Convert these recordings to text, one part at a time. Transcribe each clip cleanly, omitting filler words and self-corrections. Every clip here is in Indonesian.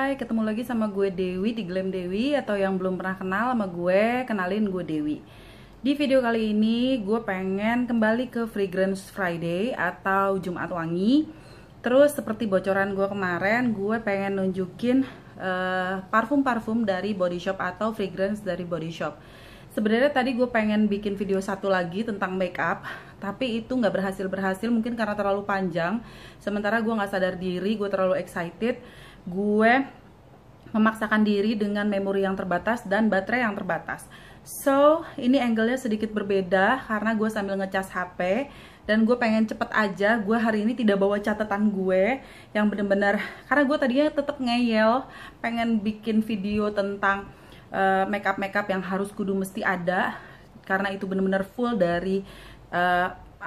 Hai, ketemu lagi sama gue Dewi di Glam Dewi. Atau yang belum pernah kenal sama gue, kenalin gue Dewi. Di video kali ini gue pengen kembali ke Fragrance Friday atau Jumat Wangi. Terus seperti bocoran gue kemarin, gue pengen nunjukin parfum-parfum dari Body Shop atau fragrance dari Body Shop. Sebenarnya tadi gue pengen bikin video satu lagi tentang makeup, tapi itu nggak berhasil mungkin karena terlalu panjang. Sementara gue nggak sadar diri, gue terlalu excited. Gue memaksakan diri dengan memori yang terbatas dan baterai yang terbatas. So, ini angle-nya sedikit berbeda karena gue sambil ngecas HP. Dan gue pengen cepet aja, gue hari ini tidak bawa catatan gue yang bener-bener, karena gue tadinya tetap ngeyel, pengen bikin video tentang makeup yang harus kudu mesti ada, karena itu bener-bener full dari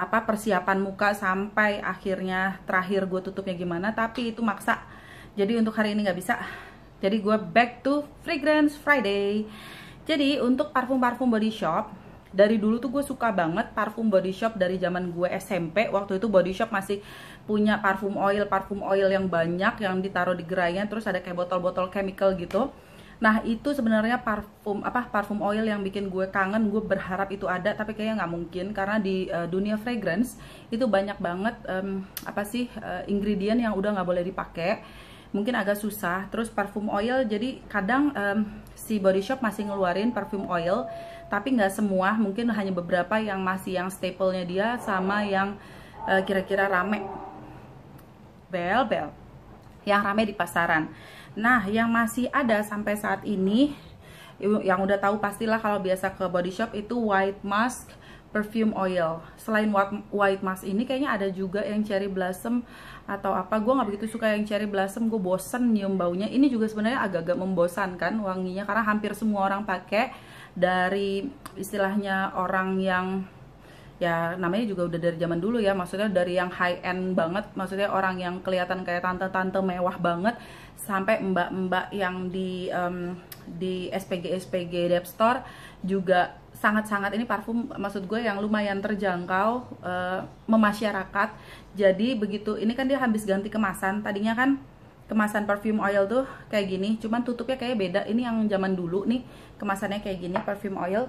persiapan muka sampai akhirnya terakhir gue tutupnya gimana, tapi itu maksa. Jadi untuk hari ini nggak bisa. Jadi gue back to Fragrance Friday. Jadi untuk parfum-parfum Body Shop, dari dulu tuh gue suka banget parfum Body Shop dari zaman gue SMP. Waktu itu Body Shop masih punya parfum oil yang banyak yang ditaruh di gerainya, terus ada kayak botol-botol chemical gitu. Nah itu sebenarnya parfum oil yang bikin gue kangen. Gue berharap itu ada, tapi kayaknya nggak mungkin karena di dunia fragrance itu banyak banget ingredient yang udah nggak boleh dipakai. Mungkin agak susah. Terus parfum oil, jadi kadang si Body Shop masih ngeluarin parfum oil, tapi nggak semua, mungkin hanya beberapa yang masih yang staple-nya dia sama yang kira-kira rame. Bel yang rame di pasaran. Nah, yang masih ada sampai saat ini, yang udah tahu pastilah kalau biasa ke Body Shop itu White Musk Perfume Oil. Selain White Musk ini kayaknya ada juga yang Cherry Blossom atau apa. Gue nggak begitu suka yang Cherry Blossom, gue bosen nyium baunya. Ini juga sebenarnya agak-agak membosankan wanginya karena hampir semua orang pakai, dari istilahnya orang yang ya namanya juga udah dari zaman dulu ya, maksudnya dari yang high end banget, maksudnya orang yang kelihatan kayak tante-tante mewah banget, sampai mbak-mbak yang di SPG Dep Store juga sangat-sangat. Ini parfum maksud gue yang lumayan terjangkau, memasyarakat. Jadi begitu ini kan dia habis ganti kemasan. Tadinya kan kemasan perfume oil tuh kayak gini, cuman tutupnya kayak beda. Ini yang zaman dulu nih kemasannya kayak gini, perfume oil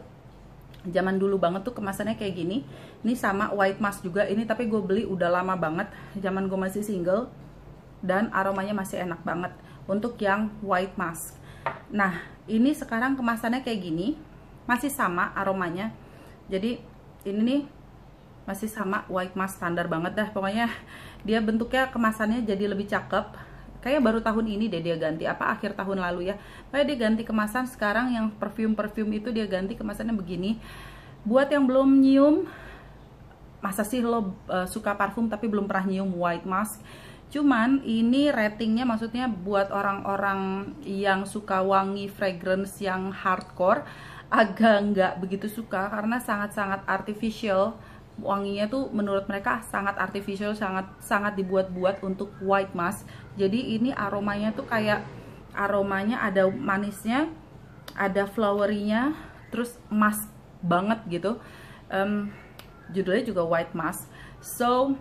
zaman dulu banget tuh kemasannya kayak gini. Ini sama White Musk juga ini, tapi gue beli udah lama banget, zaman gue masih single, dan aromanya masih enak banget untuk yang White Musk. Nah ini sekarang kemasannya kayak gini, masih sama aromanya. Jadi ini nih masih sama White Musk standar banget dah pokoknya. Dia bentuknya kemasannya jadi lebih cakep. Kayak baru tahun ini deh dia ganti, akhir tahun lalu ya. Kayak dia ganti kemasan sekarang, yang perfume itu dia ganti kemasannya begini. Buat yang belum nyium, masa sih lo suka parfum tapi belum pernah nyium White Musk? Cuman ini ratingnya, maksudnya buat orang-orang yang suka wangi fragrance yang hardcore, agak nggak begitu suka karena sangat-sangat artificial. Wanginya tuh menurut mereka sangat artificial, sangat dibuat-buat untuk White Musk. Jadi ini aromanya tuh kayak aromanya ada manisnya, ada flowery-nya, terus musk banget gitu. Judulnya juga White Musk. So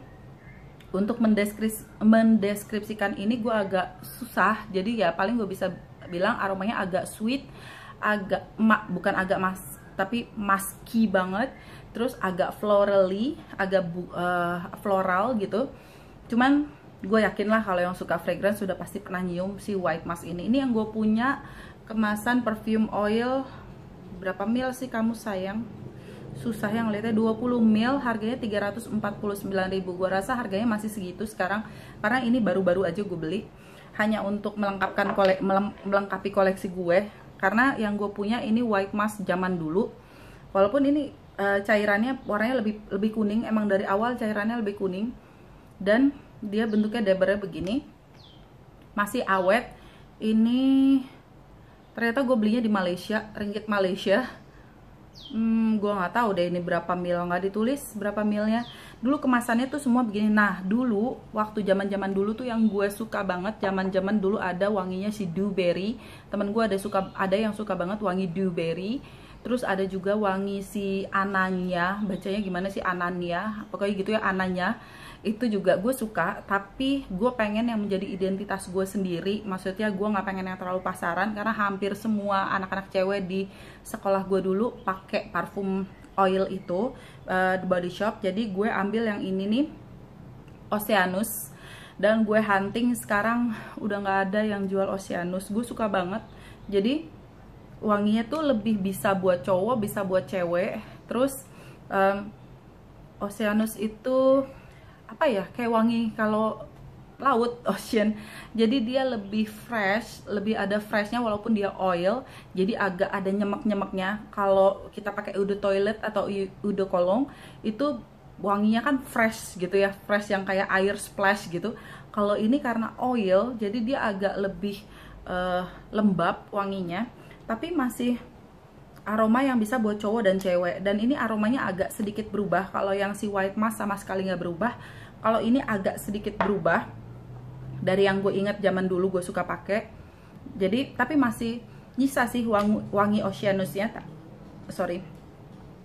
untuk mendeskripsikan ini gue agak susah. Jadi ya paling gue bisa bilang aromanya agak sweet, bukan agak tapi musky banget, terus agak florally, agak floral gitu. Cuman gue yakin lah kalau yang suka fragrance sudah pasti pernah nyium si White Musk ini. Ini yang gue punya kemasan perfume oil. Berapa mil sih kamu sayang? Susah yang lihatnya, 20 mil, harganya 349.000. Gue rasa harganya masih segitu sekarang karena ini baru-baru aja gue beli, hanya untuk melengkapi koleksi gue. Karena yang gue punya ini White Musk zaman dulu. Walaupun ini cairannya warnanya lebih kuning, emang dari awal cairannya lebih kuning, dan dia bentuknya debernya begini, masih awet. Ini ternyata gue belinya di Malaysia, ringgit Malaysia. Gue nggak tahu deh ini berapa mil, nggak ditulis berapa milnya. Dulu kemasannya tuh semua begini. Nah dulu waktu zaman dulu tuh yang gue suka banget, zaman dulu ada wanginya si Dewberry. Temen gue ada yang suka banget wangi Dewberry. Terus ada juga wangi si Ananya, bacanya gimana sih, Ananya, pokoknya gitu ya, Ananya. itu juga gue suka, tapi gue pengen yang menjadi identitas gue sendiri. Maksudnya gue nggak pengen yang terlalu pasaran, karena hampir semua anak-anak cewek di sekolah gue dulu pakai parfum oil itu, The Body Shop. Jadi gue ambil yang ini nih, Oceanus, dan gue hunting sekarang udah nggak ada yang jual Oceanus. Gue suka banget, jadi wanginya tuh lebih bisa buat cowok, bisa buat cewek. Terus Oceanus itu apa ya, kayak wangi kalau laut, ocean. Jadi dia lebih fresh, lebih ada freshnya walaupun dia oil. Jadi agak ada nyemek-nyemeknya. Kalau kita pakai eau de toilet atau eau de cologne itu wanginya kan fresh gitu ya, fresh yang kayak air splash gitu. Kalau ini karena oil, jadi dia agak lebih lembab wanginya, tapi masih aroma yang bisa buat cowok dan cewek. Dan ini aromanya agak sedikit berubah. Kalau yang si White Mask sama sekali nggak berubah. Kalau ini agak sedikit berubah dari yang gue ingat zaman dulu gue suka pakai. Jadi tapi masih nyisa sih wangi Oceanusnya. Sorry.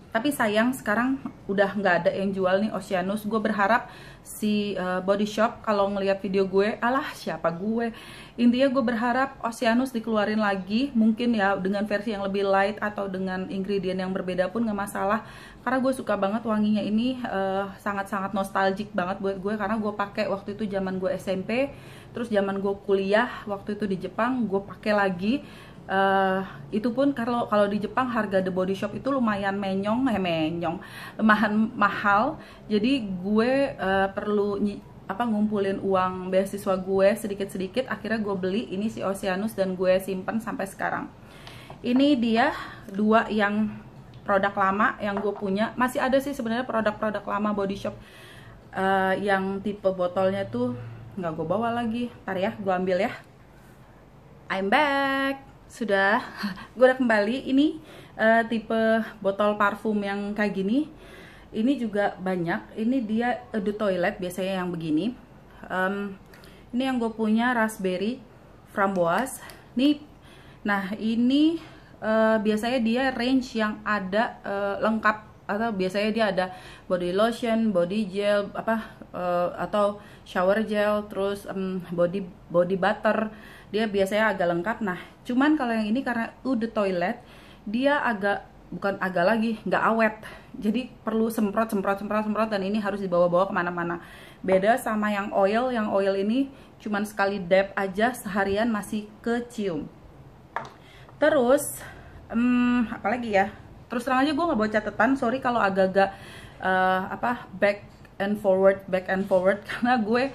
Tapi sayang sekarang udah nggak ada yang jual nih Oceanus. Gue berharap si Body Shop kalau ngelihat video gue, alah siapa gue. Intinya gue berharap Oceanus dikeluarin lagi, mungkin ya dengan versi yang lebih light atau dengan ingredient yang berbeda pun nggak masalah. Karena gue suka banget wanginya ini, sangat-sangat nostalgic banget buat gue, karena gue pakai waktu itu zaman gue SMP, terus zaman gue kuliah waktu itu di Jepang gue pakai lagi. Itu pun kalau di Jepang harga The Body Shop itu lumayan lumayan mahal. Jadi gue perlu ngumpulin uang beasiswa gue sedikit-sedikit, akhirnya gue beli ini si Oceanus dan gue simpen sampai sekarang. Ini dia dua yang produk lama yang gue punya. Masih ada sih sebenarnya produk-produk lama Body Shop yang tipe botolnya tuh nggak gue bawa lagi. Ntar ya, gue ambil ya. I'm back. Sudah, gue udah kembali. Ini tipe botol parfum yang kayak gini. Ini juga banyak. Ini dia The Toilet biasanya yang begini. Ini yang gue punya raspberry framboise. Nah ini biasanya dia range yang ada lengkap, atau biasanya dia ada body lotion, body gel, atau shower gel, terus body butter. Dia biasanya agak lengkap. Nah cuman kalau yang ini karena The Toilet, dia bukan agak lagi, nggak awet, jadi perlu semprot, dan ini harus dibawa-bawa kemana-mana. Beda sama yang oil ini cuman sekali dab aja seharian masih kecium. Terus apalagi ya, terus terang aja gue nggak bawa catatan, sorry kalau agak-agak back and forward karena gue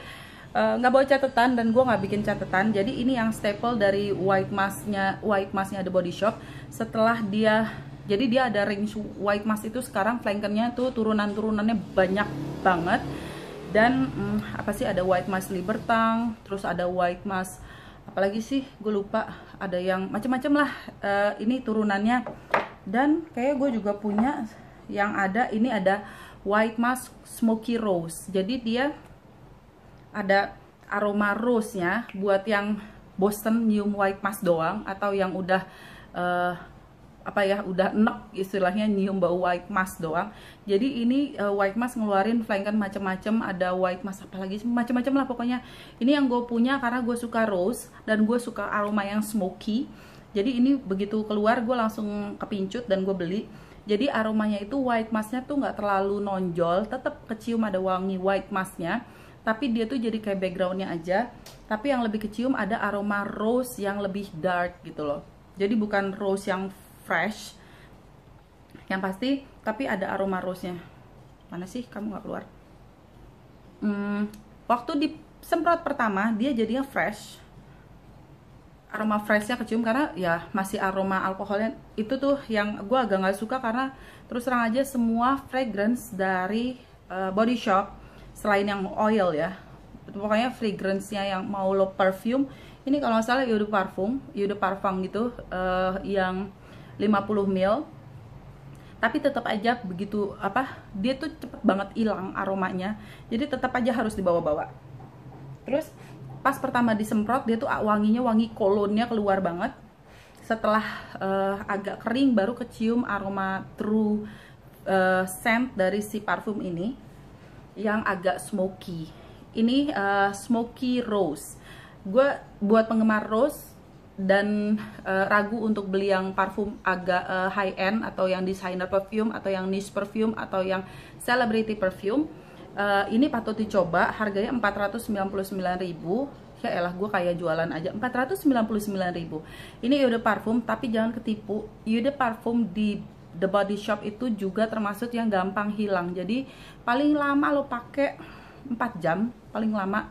nggak bawa catatan dan gue nggak bikin catatan. Jadi ini yang staple dari White Masknya The Body Shop. Setelah jadi dia ada range White Mask itu sekarang flankernya tuh turunannya banyak banget. Dan ada White Mask Libertang, terus ada White Mask apalagi sih gue lupa, ada yang macam-macam lah ini turunannya. Dan kayak gue juga punya yang ini ada White Mask Smoky Rose. Jadi dia ada aroma rose-nya buat yang bosen nyium White Mask doang, atau yang udah udah enek istilahnya nyium bau White Mask doang. Jadi ini White Mask ngeluarin flanker macam-macam, ada White Mask apalagi macam-macam lah pokoknya. Ini yang gue punya karena gue suka rose dan gue suka aroma yang smoky. Jadi ini begitu keluar gue langsung kepincut dan gue beli. Jadi aromanya itu White Mask-nya tuh nggak terlalu nonjol, tetap kecium ada wangi White Mask-nya, tapi dia tuh jadi kayak backgroundnya aja. Tapi yang lebih kecium ada aroma rose yang lebih dark gitu loh. Jadi bukan rose yang fresh yang pasti, tapi ada aroma rose-nya. Mana sih, kamu nggak keluar? Waktu disemprot pertama dia jadinya fresh, aroma freshnya kecium, karena ya masih aroma alkoholnya. Itu tuh yang gue agak nggak suka, karena terus terang aja semua fragrance dari Body Shop selain yang oil ya, pokoknya fragrance-nya yang mau lo perfume, ini kalau nggak salah eau de parfum gitu, yang 50 ml, tapi tetap aja begitu dia tuh cepet banget hilang aromanya, jadi tetap aja harus dibawa-bawa. Terus pas pertama disemprot dia tuh wanginya, wangi kolonnya keluar banget. Setelah agak kering baru kecium aroma true scent dari si parfum ini. yang agak smoky. Ini smoky rose. Gue buat penggemar rose dan ragu untuk beli yang parfum agak high end atau yang designer perfume atau yang niche perfume atau yang celebrity perfume. Ini patut dicoba, harganya 499.000. Ya elah, gue kayak jualan aja. 499.000. Ini Eau de Parfum, tapi jangan ketipu. Eau de Parfum di The Body Shop itu juga termasuk yang gampang hilang. Jadi paling lama lo pakai 4 jam paling lama.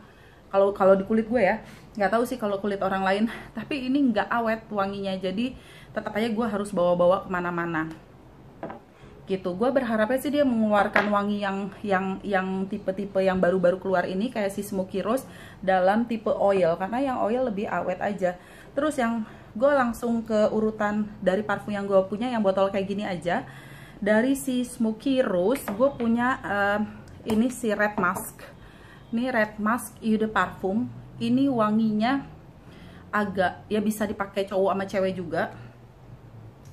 Kalau di kulit gue ya, nggak tahu sih kalau kulit orang lain. Tapi ini nggak awet wanginya, jadi tetap aja gue harus bawa-bawa kemana-mana. Gitu. Gue berharapnya sih dia mengeluarkan wangi yang tipe-tipe yang baru-baru keluar ini kayak si Smoky Rose dalam tipe oil, karena yang oil lebih awet aja. Terus yang gue langsung ke urutan dari parfum yang gue punya yang botol kayak gini aja. Dari si Smoky Rose gue punya ini si Red Musk. Ini Red Musk Eau de Parfum. Ini wanginya agak ya bisa dipakai cowok sama cewek juga.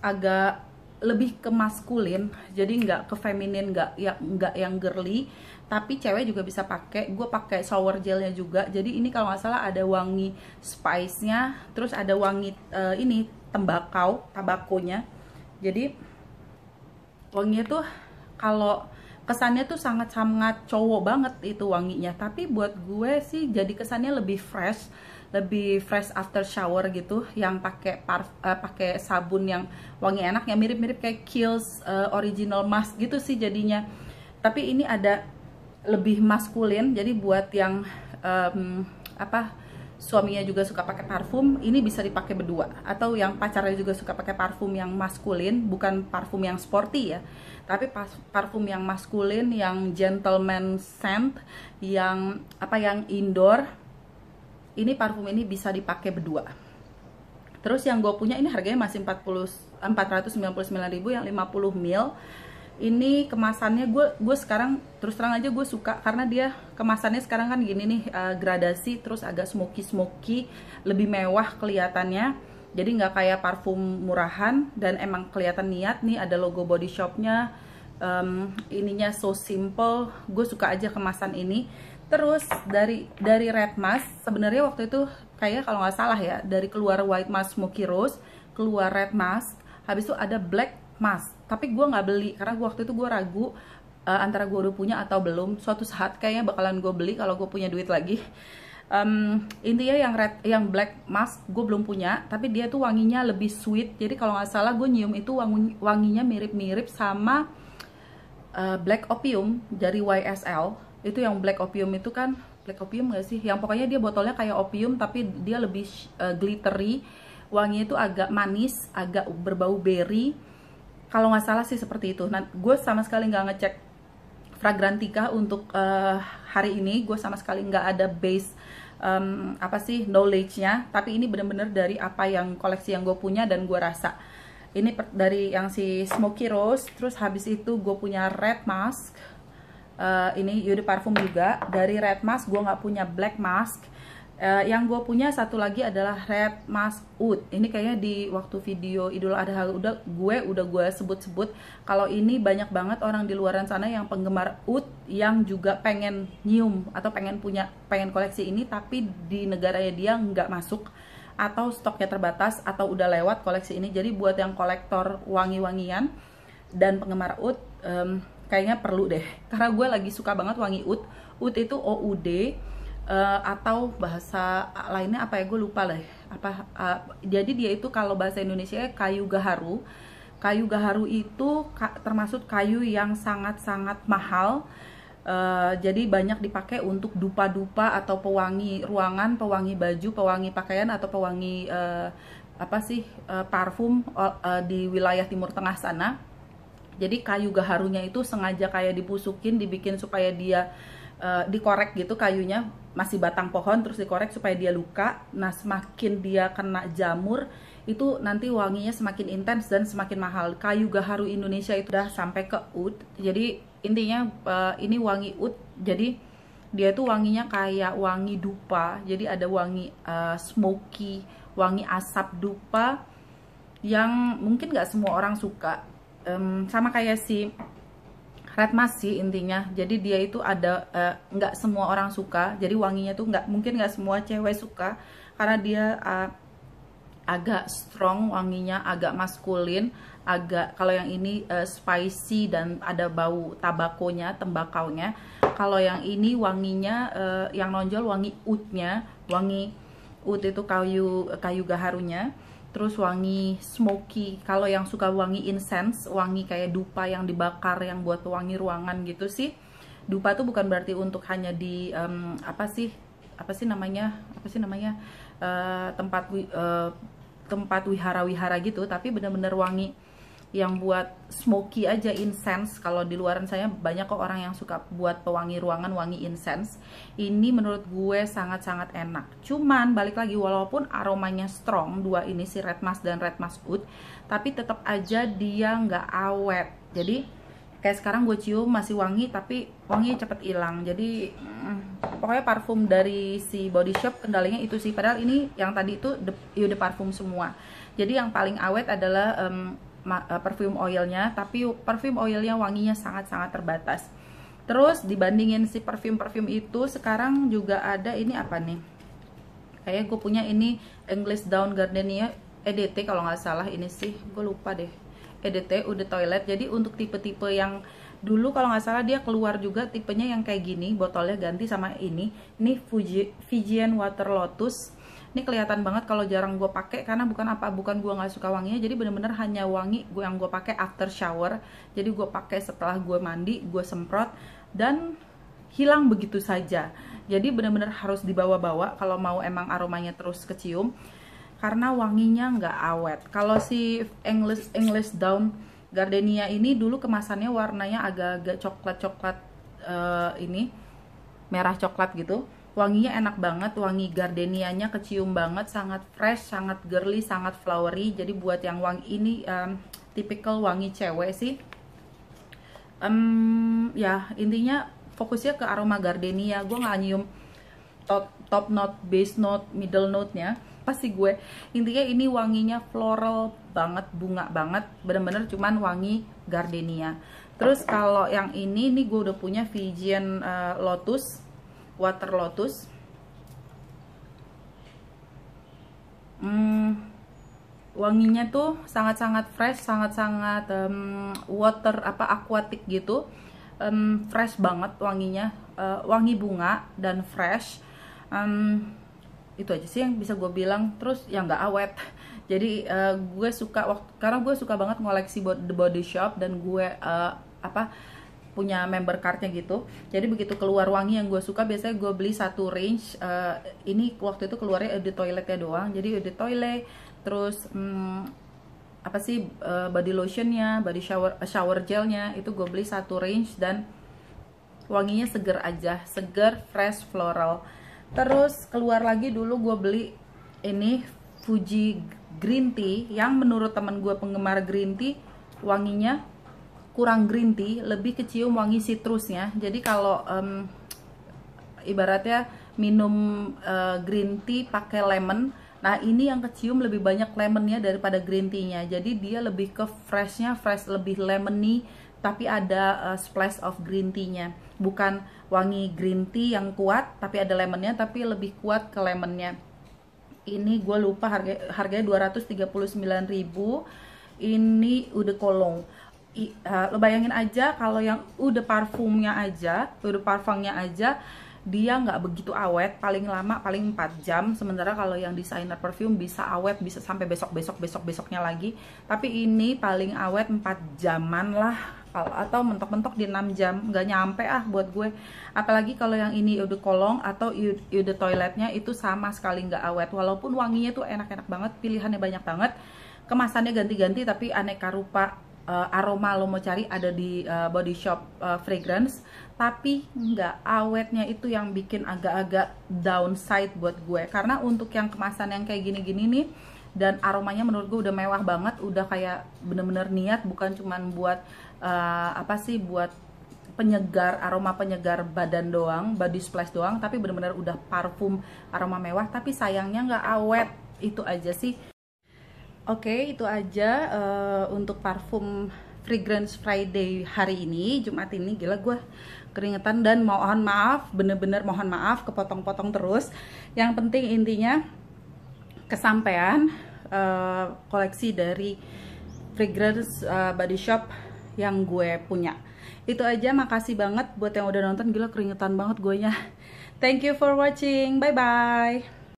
Agak lebih ke maskulin, jadi nggak ke feminin, nggak yang girly, tapi cewek juga bisa pakai. Gue pakai shower gelnya juga, jadi ini kalau nggak salah ada wangi spice-nya, terus ada wangi ini tabakonya. Jadi wanginya tuh kalau kesannya tuh sangat-sangat cowok banget itu wanginya, tapi buat gue sih jadi kesannya lebih fresh after shower gitu, yang pakai sabun yang wangi enak, yang mirip-mirip kayak Kiehl's original mask gitu sih jadinya. Tapi ini ada lebih maskulin, jadi buat yang suaminya juga suka pakai parfum, ini bisa dipakai berdua, atau yang pacarnya juga suka pakai parfum yang maskulin, bukan parfum yang sporty ya, tapi parfum yang maskulin, yang gentleman scent, yang indoor. Ini parfum ini bisa dipakai berdua. Terus yang gue punya ini harganya masih 499.000 yang 50 ml. Ini kemasannya gue sekarang terus terang aja gue suka, karena dia kemasannya sekarang kan gini nih, gradasi, terus agak smoky, lebih mewah kelihatannya. Jadi nggak kayak parfum murahan, dan emang kelihatan niat nih, ada logo Body Shopnya. Ininya so simple, gue suka aja kemasan ini. Terus dari Red Musk, sebenarnya waktu itu kayak kalau nggak salah ya, dari keluar White Musk Smoky Rose, keluar Red Musk, habis itu ada Black Musk. Tapi gue nggak beli karena waktu itu gue ragu antara gue udah punya atau belum. Suatu saat kayaknya bakalan gue beli kalau gue punya duit lagi. Intinya yang Black Musk gue belum punya, tapi dia tuh wanginya lebih sweet. Jadi kalau nggak salah gue nyium itu wanginya mirip-mirip sama Black Opium dari YSL. Itu yang Black Opium itu kan, Black Opium gak sih? Yang pokoknya dia botolnya kayak opium, tapi dia lebih glittery. Wanginya itu agak manis, agak berbau berry. Kalau nggak salah sih seperti itu. Nah, gue sama sekali nggak ngecek Fragrantica untuk hari ini. Gue sama sekali nggak ada base knowledge-nya. Tapi ini bener-bener dari apa yang koleksi yang gue punya dan gue rasa. Ini dari yang si Smoky Rose. Terus habis itu gue punya Red Musk. Ini Eau de Parfum juga. Dari Red Musk gue nggak punya Black Musk. Yang gue punya satu lagi adalah Red Musk Oud. Ini kayaknya di waktu video Idul Adha udah gue sebut-sebut kalau ini banyak banget orang di luaran sana yang penggemar oud yang juga pengen nyium atau pengen koleksi ini, tapi di negaranya dia nggak masuk atau stoknya terbatas atau udah lewat koleksi ini. Jadi buat yang kolektor wangi-wangian dan penggemar oud, kayaknya perlu deh, karena gue lagi suka banget wangi oud. Oud itu OUD, atau bahasa lainnya apa ya, gue lupa lah jadi dia itu kalau bahasa Indonesia kayu gaharu. Kayu gaharu itu termasuk kayu yang sangat-sangat mahal. Jadi banyak dipakai untuk dupa-dupa atau pewangi ruangan, pewangi baju, pewangi pakaian, atau pewangi parfum di wilayah Timur Tengah sana. Jadi kayu gaharunya itu sengaja kayak dipusukin, dibikin supaya dia dikorek gitu, kayunya masih batang pohon terus dikorek supaya dia luka. Nah, semakin dia kena jamur itu nanti wanginya semakin intens dan semakin mahal. Kayu gaharu Indonesia itu udah sampai ke oud. Jadi intinya ini wangi oud. Jadi dia tuh wanginya kayak wangi dupa. Jadi ada wangi smoky, wangi asap dupa yang mungkin nggak semua orang suka. Sama kayak si red mask sih intinya. Jadi dia itu ada nggak semua orang suka, jadi wanginya tuh nggak semua cewek suka, karena dia agak strong wanginya, agak maskulin, agak, kalau yang ini spicy dan ada bau tabakonya, tembakaunya. Kalau yang ini wanginya yang nonjol wangi oudnya, wangi oud itu kayu gaharunya. Terus wangi smoky, kalau yang suka wangi incense, wangi kayak dupa yang dibakar yang buat wangi ruangan gitu sih. Dupa tuh bukan berarti untuk hanya di apa sih namanya tempat wihara-wihara gitu, tapi bener-bener wangi yang buat smoky aja, incense. Kalau di luaran saya banyak kok orang yang suka buat pewangi ruangan wangi incense. Ini menurut gue sangat-sangat enak. Cuman balik lagi, walaupun aromanya strong dua ini, si red mask dan red mask oud, tapi tetap aja dia nggak awet. Jadi kayak sekarang gue cium masih wangi, tapi wanginya cepet hilang. Jadi pokoknya parfum dari si Body Shop kendalanya itu sih. Padahal ini yang tadi itu eau de parfum semua. Jadi yang paling awet adalah perfume oilnya, tapi perfume oilnya wanginya sangat-sangat terbatas. Terus dibandingin si perfume itu, sekarang juga ada ini apa nih, kayak gue punya ini English Down Gardenia EDT kalau nggak salah, ini sih gue lupa deh, EDT Eau de Toilette. Jadi untuk tipe-tipe yang dulu kalau nggak salah dia keluar juga tipenya yang kayak gini, botolnya ganti sama ini Fijian Water Lotus. Ini kelihatan banget kalau jarang gue pakai, karena bukan gue nggak suka wanginya, jadi bener-bener hanya wangi yang gue pakai after shower. Jadi gue pakai setelah gue mandi, gue semprot dan hilang begitu saja. Jadi bener-bener harus dibawa-bawa kalau mau emang aromanya terus kecium, karena wanginya nggak awet. Kalau si English Down Gardenia ini dulu kemasannya warnanya agak-agak coklat-coklat, ini merah coklat gitu. Wanginya enak banget, wangi gardenianya kecium banget, sangat fresh, sangat girly, sangat flowery. Jadi buat yang wangi ini typical wangi cewek sih. Ya intinya fokusnya ke aroma gardenia. Gue nggak nyium top note, base note, middle note-nya. Pasti gue intinya ini wanginya floral banget, bunga banget, bener-bener cuman wangi gardenia. Terus kalau yang ini gue udah punya Fijian Lotus Water Lotus. Wanginya tuh sangat-sangat fresh, sangat-sangat water aquatic gitu. Fresh banget wanginya, wangi bunga dan fresh. Itu aja sih yang bisa gue bilang. Terus yang nggak awet. Jadi gue suka, karena gue suka banget ngoleksi The Body Shop, dan gue punya member cardnya gitu. Jadi begitu keluar wangi yang gue suka, biasanya gue beli satu range. Ini waktu itu keluarnya Eau de Toilette doang. Jadi Eau de Toilette, terus body lotionnya, body shower gelnya, itu gue beli satu range, dan wanginya seger aja, seger, fresh, floral. Terus keluar lagi dulu gue beli ini Fuji Green Tea, yang menurut teman gue penggemar green tea wanginya kurang green tea, lebih kecium wangi citrusnya. Jadi kalau ibaratnya minum green tea pakai lemon, nah ini yang kecium lebih banyak lemonnya daripada green tea-nya. Jadi dia lebih ke freshnya, fresh, lebih lemony, tapi ada splash of green tea-nya. Bukan wangi green tea yang kuat tapi ada lemonnya, tapi lebih kuat ke lemonnya. Ini gue lupa harganya 239.000. Ini Eau de Cologne. Lo bayangin aja kalau yang udah parfumnya aja, dia nggak begitu awet, paling lama paling 4 jam. Sementara kalau yang designer perfume bisa awet, bisa sampai besoknya lagi. Tapi ini paling awet 4 jaman lah, atau mentok-mentok di 6 jam, nggak nyampe buat gue. Apalagi kalau yang ini Eau de Cologne atau Eau de Toilette-nya itu sama sekali nggak awet. Walaupun wanginya tuh enak-enak banget, pilihannya banyak banget, kemasannya ganti-ganti, tapi aneka rupa aroma lo mau cari ada di Body Shop Fragrance. Tapi nggak awetnya itu yang bikin agak-agak downside buat gue. Karena untuk yang kemasan yang kayak gini-gini nih, dan aromanya menurut gue udah mewah banget, udah kayak bener-bener niat, bukan cuman buat buat penyegar, aroma penyegar badan doang, body splash doang, tapi bener-bener udah parfum aroma mewah. Tapi sayangnya nggak awet, itu aja sih. Oke, itu aja untuk parfum Fragrance Friday hari ini, Jumat ini. Gila gue keringetan dan mohon maaf, bener-bener mohon maaf kepotong-potong terus. Yang penting intinya kesampaian koleksi dari Fragrance Body Shop yang gue punya. Itu aja, makasih banget buat yang udah nonton. Gila keringetan banget gue nya. Thank you for watching, bye bye.